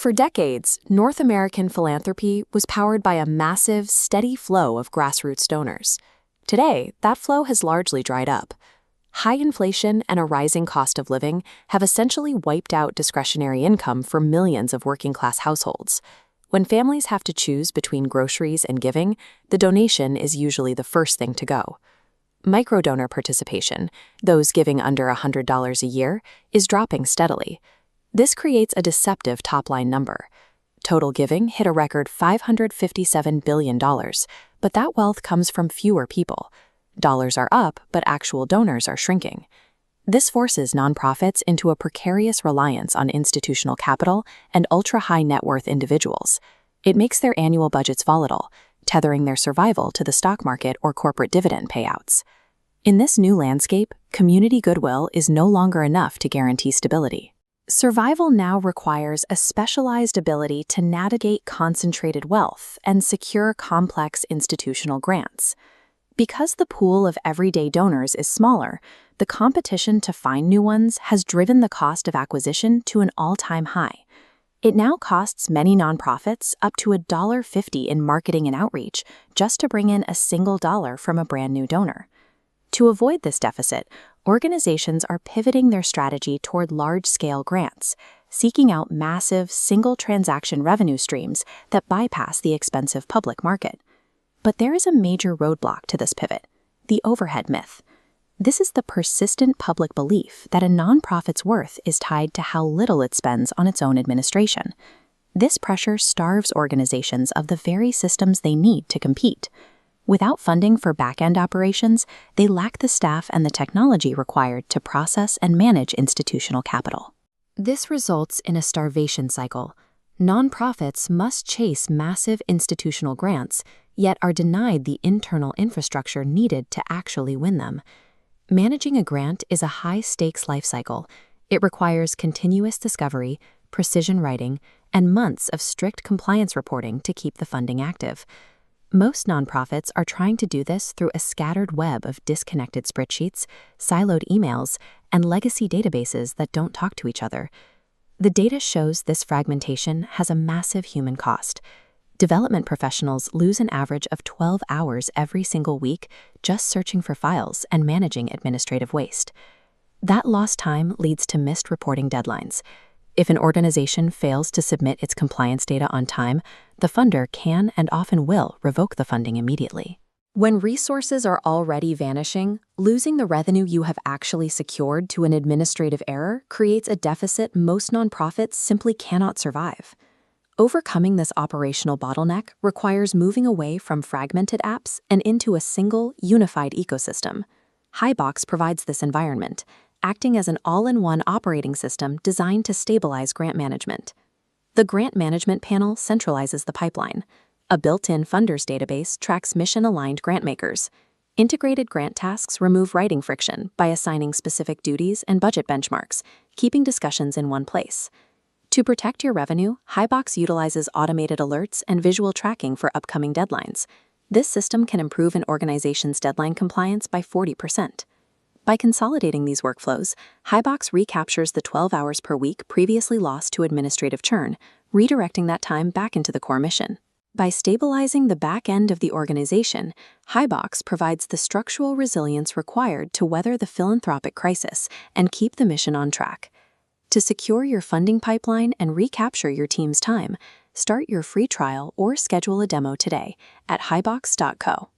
For decades, North American philanthropy was powered by a massive, steady flow of grassroots donors. Today, that flow has largely dried up. High inflation and a rising cost of living have essentially wiped out discretionary income for millions of working-class households. When families have to choose between groceries and giving, the donation is usually the first thing to go. Microdonor participation, those giving under $100 a year, is dropping steadily. This creates a deceptive top-line number. Total giving hit a record $557 billion, but that wealth comes from fewer people. Dollars are up, but actual donors are shrinking. This forces nonprofits into a precarious reliance on institutional capital and ultra-high net worth individuals. It makes their annual budgets volatile, tethering their survival to the stock market or corporate dividend payouts. In this new landscape, community goodwill is no longer enough to guarantee stability. Survival now requires a specialized ability to navigate concentrated wealth and secure complex institutional grants. Because the pool of everyday donors is smaller, the competition to find new ones has driven the cost of acquisition to an all-time high. It now costs many nonprofits up to $1.50 in marketing and outreach just to bring in a single dollar from a brand new donor. To avoid this deficit, organizations are pivoting their strategy toward large-scale grants, seeking out massive, single-transaction revenue streams that bypass the expensive public market. But there is a major roadblock to this pivot: the overhead myth. This is the persistent public belief that a nonprofit's worth is tied to how little it spends on its own administration. This pressure starves organizations of the very systems they need to compete. Without funding for back-end operations, they lack the staff and the technology required to process and manage institutional capital. This results in a starvation cycle. Nonprofits must chase massive institutional grants, yet are denied the internal infrastructure needed to actually win them. Managing a grant is a high-stakes life cycle. It requires continuous discovery, precision writing, and months of strict compliance reporting to keep the funding active. Most nonprofits are trying to do this through a scattered web of disconnected spreadsheets, siloed emails, and legacy databases that don't talk to each other. The data shows this fragmentation has a massive human cost. Development professionals lose an average of 12 hours every single week just searching for files and managing administrative waste. That lost time leads to missed reporting deadlines. If an organization fails to submit its compliance data on time, the funder can and often will revoke the funding immediately. When resources are already vanishing, losing the revenue you have actually secured to an administrative error creates a deficit most nonprofits simply cannot survive. Overcoming this operational bottleneck requires moving away from fragmented apps and into a single, unified ecosystem. Hibox provides this environment, acting as an all-in-one operating system designed to stabilize grant management. The Grant Management Panel centralizes the pipeline. A built-in funders database tracks mission-aligned grantmakers. Integrated grant tasks remove writing friction by assigning specific duties and budget benchmarks, keeping discussions in one place. To protect your revenue, Hibox utilizes automated alerts and visual tracking for upcoming deadlines. This system can improve an organization's deadline compliance by 40%. By consolidating these workflows, Hibox recaptures the 12 hours per week previously lost to administrative churn, redirecting that time back into the core mission. By stabilizing the back end of the organization, Hibox provides the structural resilience required to weather the philanthropic crisis and keep the mission on track. To secure your funding pipeline and recapture your team's time, start your free trial or schedule a demo today at hibox.co.